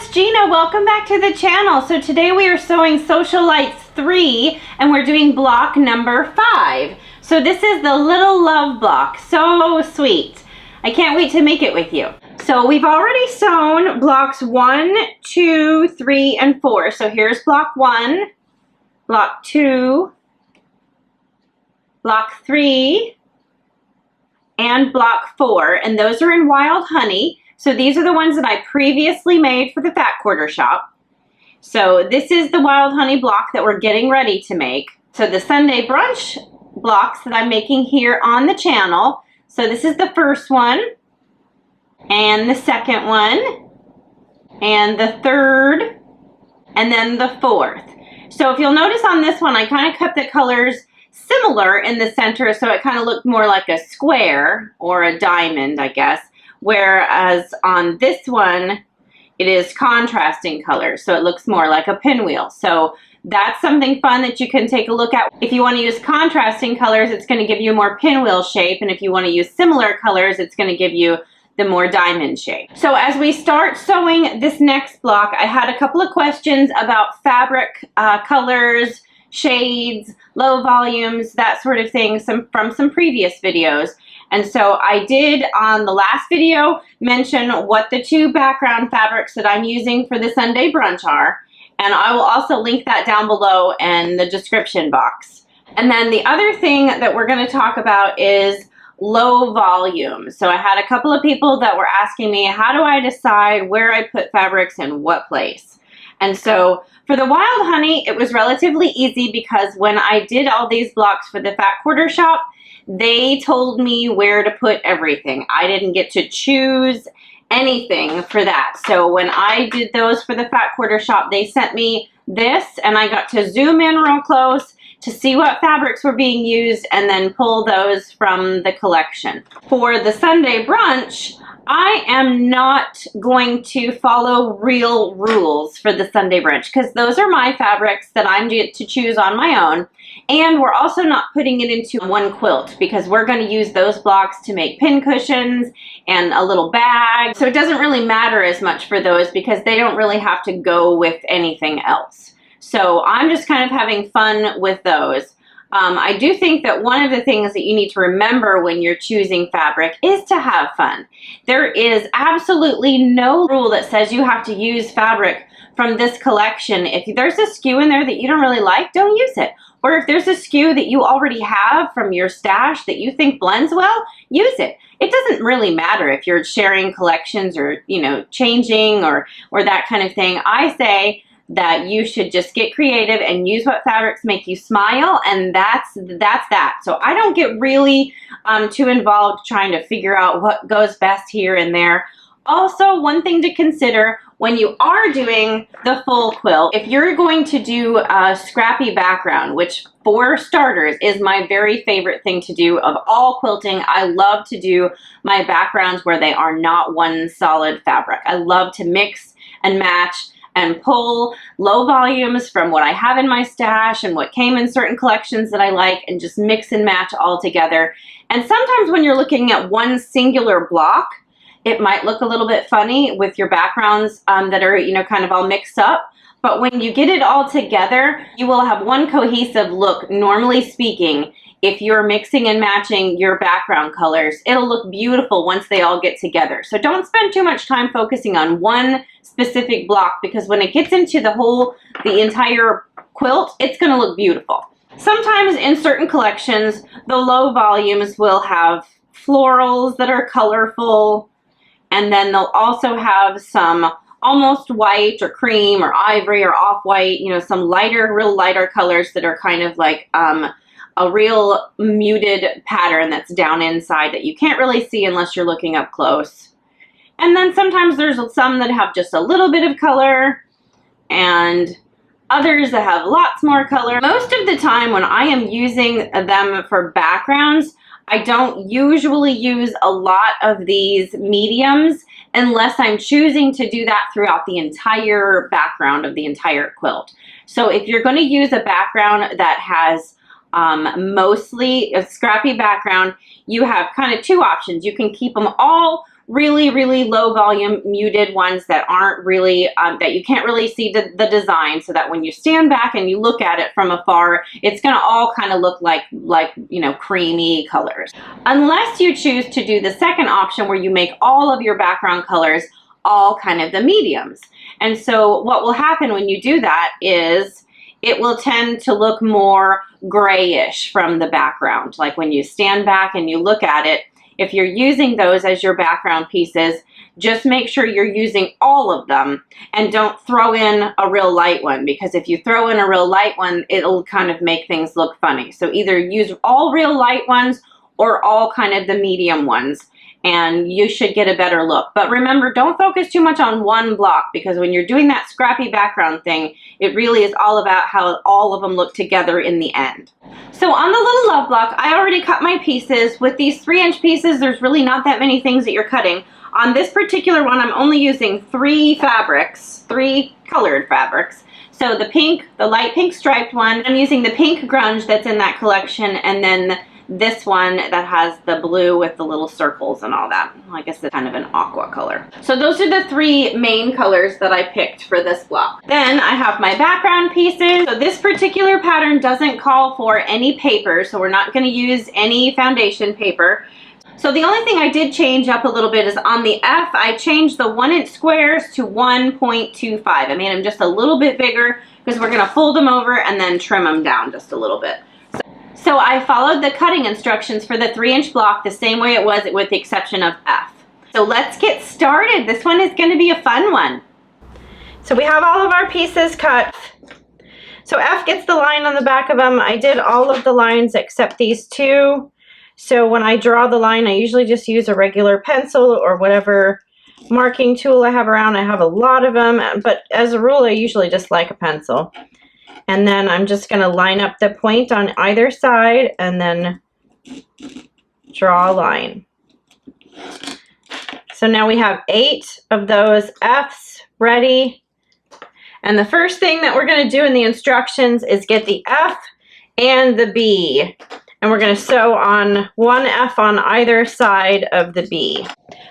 it's Gina. Welcome back to the channel. So today we are sewing Sewcialites 3 and we're doing block number 5. So this is the little love block. So sweet. I can't wait to make it with you. So we've already sewn blocks 1, 2, 3, and 4. So here's block 1, block 2, block 3, and block 4. And those are in Wild Honey. So these are the ones that I previously made for the Fat Quarter Shop. So this is the Wild Honey block that we're getting ready to make. So the Sunday Brunch blocks that I'm making here on the channel. So this is the first one, and the second one, and the third, and then the fourth. So if you'll notice on this one, I kind of kept the colors similar in the center, so it kind of looked more like a square or a diamond, I guess. Whereas on this one, it is contrasting colors, so it looks more like a pinwheel. So that's something fun that you can take a look at. If you want to use contrasting colors, it's going to give you more pinwheel shape, and if you want to use similar colors, it's going to give you the more diamond shape. So as we start sewing this next block, I had a couple of questions about fabric colors, shades, low volumes, that sort of thing from some previous videos. And so I did on the last video mention what the two background fabrics that I'm using for the Sunday Brunch are. And I will also link that down below in the description box. And then the other thing that we're going to talk about is low volume. So I had a couple of people that were asking me, how do I decide where I put fabrics in what place? And so for the Wild Honey, it was relatively easy because when I did all these blocks for the Fat Quarter Shop, they told me where to put everything. I didn't get to choose anything for that. So when I did those for the Fat Quarter Shop, they sent me this, and I got to zoom in real close to see what fabrics were being used and then pull those from the collection. For the Sunday Brunch, I am not going to follow real rules for the Sunday Brunch because those are my fabrics that I'm to choose on my own. And we're also not putting it into one quilt because we're going to use those blocks to make pin cushions and a little bag. So it doesn't really matter as much for those because they don't really have to go with anything else. So I'm just kind of having fun with those. I do think that one of the things that you need to remember when you're choosing fabric is to have fun. There is absolutely no rule that says you have to use fabric from this collection. If there's a SKU in there that you don't really like, don't use it. Or if there's a SKU that you already have from your stash that you think blends well, use it. It doesn't really matter if you're sharing collections or, you know, changing or that kind of thing. I say that you should just get creative and use what fabrics make you smile, and that's that. So I don't get really too involved trying to figure out what goes best here and there. Also, one thing to consider when you are doing the full quilt, if you're going to do a scrappy background, which for starters is my very favorite thing to do of all quilting. I love to do my backgrounds where they are not one solid fabric. I love to mix and match and pull low volumes from what I have in my stash and what came in certain collections that I like and just mix and match all together. And sometimes when you're looking at one singular block, it might look a little bit funny with your backgrounds that are, you know, kind of all mixed up. But when you get it all together, you will have one cohesive look. Normally speaking, if you're mixing and matching your background colors, it'll look beautiful once they all get together. So don't spend too much time focusing on one specific block because when it gets into the entire quilt, it's going to look beautiful. Sometimes in certain collections, the low volumes will have florals that are colorful, and then they'll also have some almost white or cream or ivory or off-white, you know, some lighter, real lighter colors that are kind of like a real muted pattern that's down inside that you can't really see unless you're looking up close. And then sometimes there's some that have just a little bit of color and others that have lots more color. Most of the time when I am using them for backgrounds, I don't usually use a lot of these mediums unless I'm choosing to do that throughout the entire background of the entire quilt. So if you're going to use a background that has mostly a scrappy background, you have kind of two options. You can keep them all really, really low volume muted ones that aren't really, that you can't really see the design, so that when you stand back and you look at it from afar, it's gonna all kind of look like, you know, creamy colors. Unless you choose to do the second option where you make all of your background colors all kind of the mediums. And so what will happen when you do that is it will tend to look more grayish from the background. Like when you stand back and you look at it, if you're using those as your background pieces, just make sure you're using all of them and don't throw in a real light one, because if you throw in a real light one, it'll kind of make things look funny. So either use all real light ones or all kind of the medium ones, and you should get a better look. But remember, don't focus too much on one block, because when you're doing that scrappy background thing, it really is all about how all of them look together in the end. So on the little love block, I already cut my pieces. With these 3-inch pieces, there's really not that many things that you're cutting. On this particular one, I'm only using 3 fabrics, 3 colored fabrics. So the pink, the light pink striped one, I'm using the pink grunge that's in that collection, and then this one that has the blue with the little circles and all that. I guess it's kind of an aqua color. So those are the 3 main colors that I picked for this block. Then I have my background pieces. So this particular pattern doesn't call for any paper, so we're not going to use any foundation paper. So the only thing I did change up a little bit is on the F, I changed the 1-inch squares to 1.25. I made them just a little bit bigger because we're going to fold them over and then trim them down just a little bit. So I followed the cutting instructions for the 3-inch block the same way it was, with the exception of F. So let's get started. This one is going to be a fun one. So we have all of our pieces cut. So F gets the line on the back of them. I did all of the lines except these 2. So when I draw the line, I usually just use a regular pencil or whatever marking tool I have around. I have a lot of them, but as a rule, I usually just like a pencil. And then I'm just going to line up the point on either side and then draw a line. So now we have 8 of those F's ready. And the first thing that we're going to do in the instructions is get the F and the B. And we're going to sew on 1 F on either side of the B.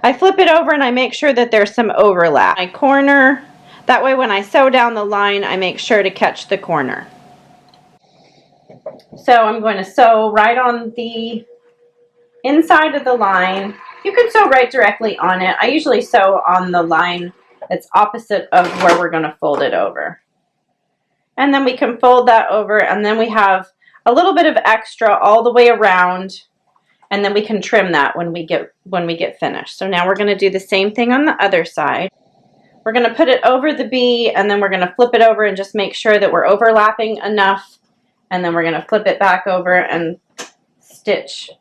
I flip it over and I make sure that there's some overlap. My corner. That way when I sew down the line, I make sure to catch the corner. So I'm going to sew right on the inside of the line. You can sew right directly on it. I usually sew on the line that's opposite of where we're going to fold it over. And then we can fold that over, and then we have a little bit of extra all the way around, and then we can trim that when we get finished. So now we're going to do the same thing on the other side. We're going to put it over the B, and then we're going to flip it over and just make sure that we're overlapping enough. And then we're going to flip it back over and stitch.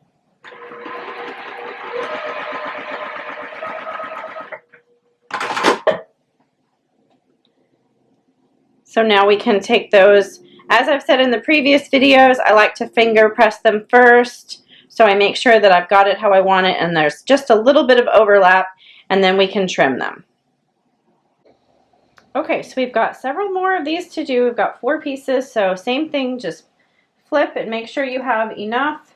So now we can take those. As I've said in the previous videos, I like to finger press them first, so I make sure that I've got it how I want it, and there's just a little bit of overlap, and then we can trim them. Okay, so we've got several more of these to do. We've got 4 pieces, so same thing, just flip and make sure you have enough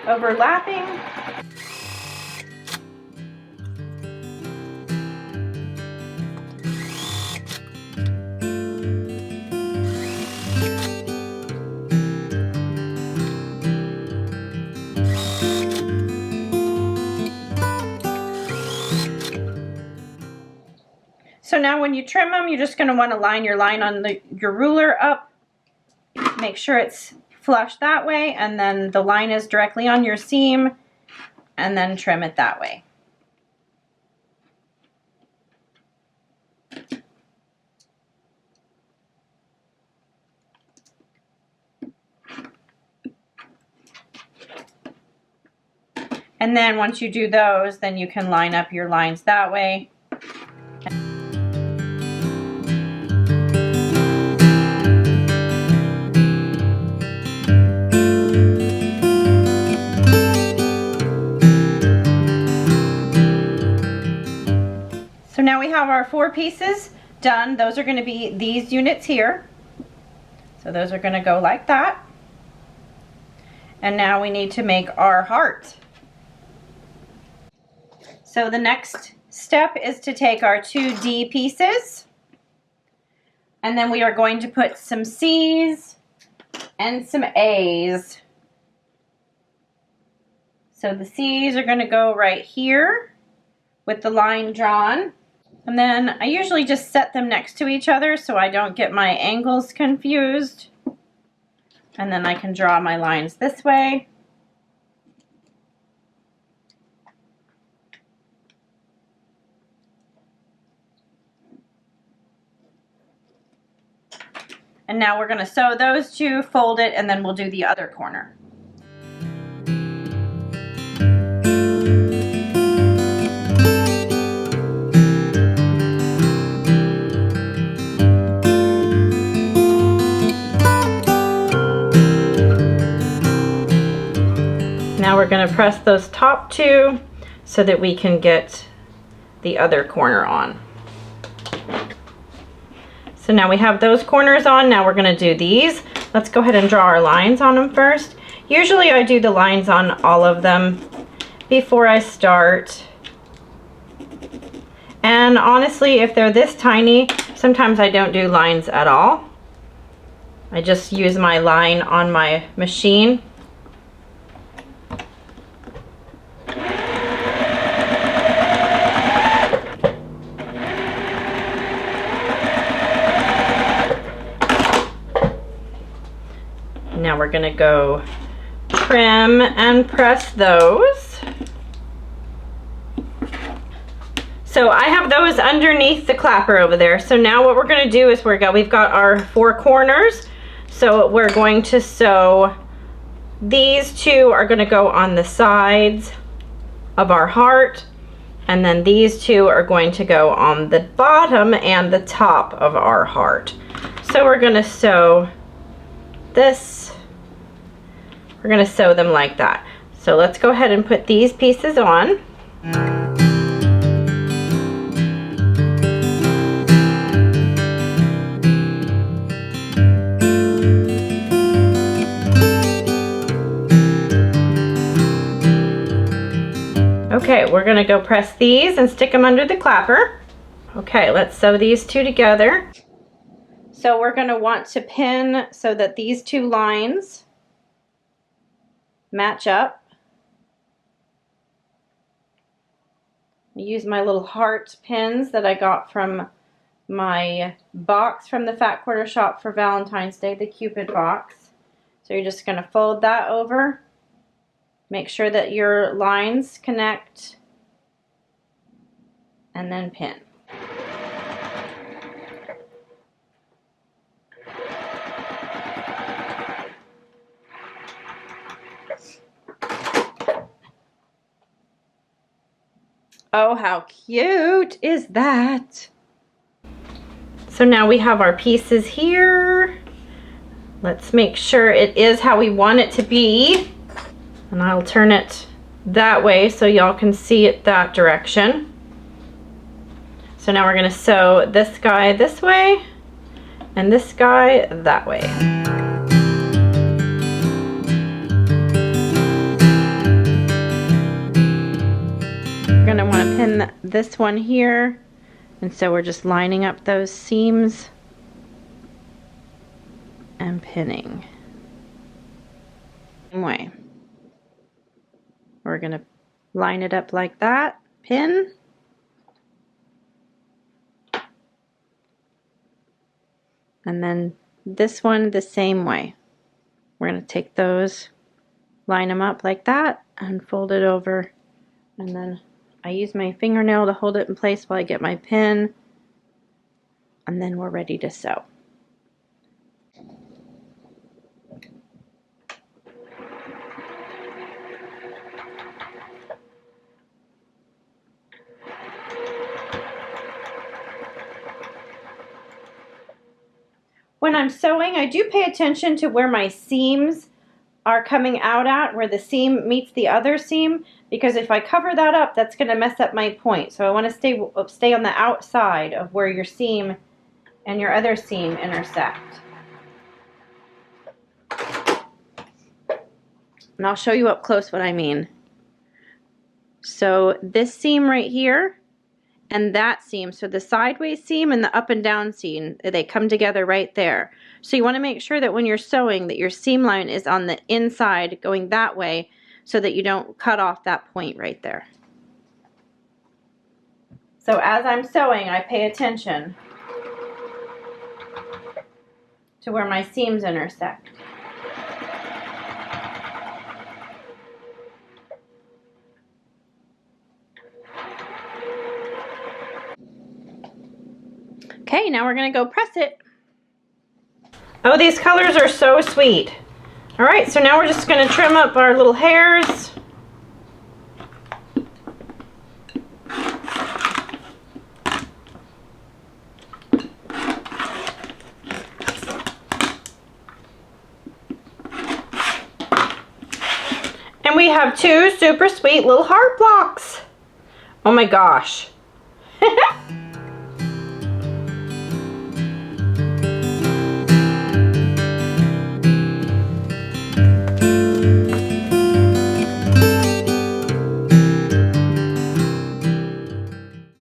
overlapping. So now when you trim them, you're just going to want to line your line on your ruler up. Make sure it's flush that way, and then the line is directly on your seam, and then trim it that way. And then once you do those, then you can line up your lines that way. So now we have our 4 pieces done. Those are going to be these units here. So those are going to go like that. And now we need to make our heart. So the next step is to take our 2D pieces, and then we are going to put some C's and some A's. So the C's are going to go right here with the line drawn. And then I usually just set them next to each other so I don't get my angles confused. And then I can draw my lines this way. And now we're going to sew those two, fold it, and then we'll do the other corner. Now we're going to press those top two so that we can get the other corner on. So now we have those corners on. Now we're going to do these. Let's go ahead and draw our lines on them first. Usually I do the lines on all of them before I start. And honestly, if they're this tiny, sometimes I don't do lines at all. I just use my line on my machine. Now we're going to go trim and press those. So I have those underneath the clapper over there. So now what we're going to do is we've got our 4 corners. So we're going to sew, these 2 are going to go on the sides of our heart, and then these 2 are going to go on the bottom and the top of our heart. So we're going to sew this. We're going to sew them like that. So let's go ahead and put these pieces on. Okay, we're going to go press these and stick them under the clapper. Okay, let's sew these 2 together. So we're going to want to pin so that these 2 lines match up. I use my little heart pins that I got from my box from the Fat Quarter Shop for Valentine's Day, the Cupid box. So you're just going to fold that over. Make sure that your lines connect, and then pin. Oh, how cute is that? So now we have our pieces here. Let's make sure it is how we want it to be. And I'll turn it that way so y'all can see it that direction. So now we're going to sew this guy this way and this guy that way. We're going to want to pin this one here, and so we're just lining up those seams and pinning. Same way. We're going to line it up like that, pin, and then this one the same way. We're going to take those, line them up like that, and fold it over, and then I use my fingernail to hold it in place while I get my pin, and then we're ready to sew. When I'm sewing, I do pay attention to where my seams are coming out at, where the seam meets the other seam, because if I cover that up, that's going to mess up my point. So I want to stay on the outside of where your seam and your other seam intersect. And I'll show you up close what I mean. So this seam right here and that seam, so the sideways seam and the up and down seam, they come together right there. So you want to make sure that when you're sewing that your seam line is on the inside going that way so that you don't cut off that point right there. So as I'm sewing, I pay attention to where my seams intersect. Okay, now we're gonna go press it. Oh, these colors are so sweet. All right, so now we're just gonna trim up our little hairs. And we have two super sweet little heart blocks. Oh my gosh.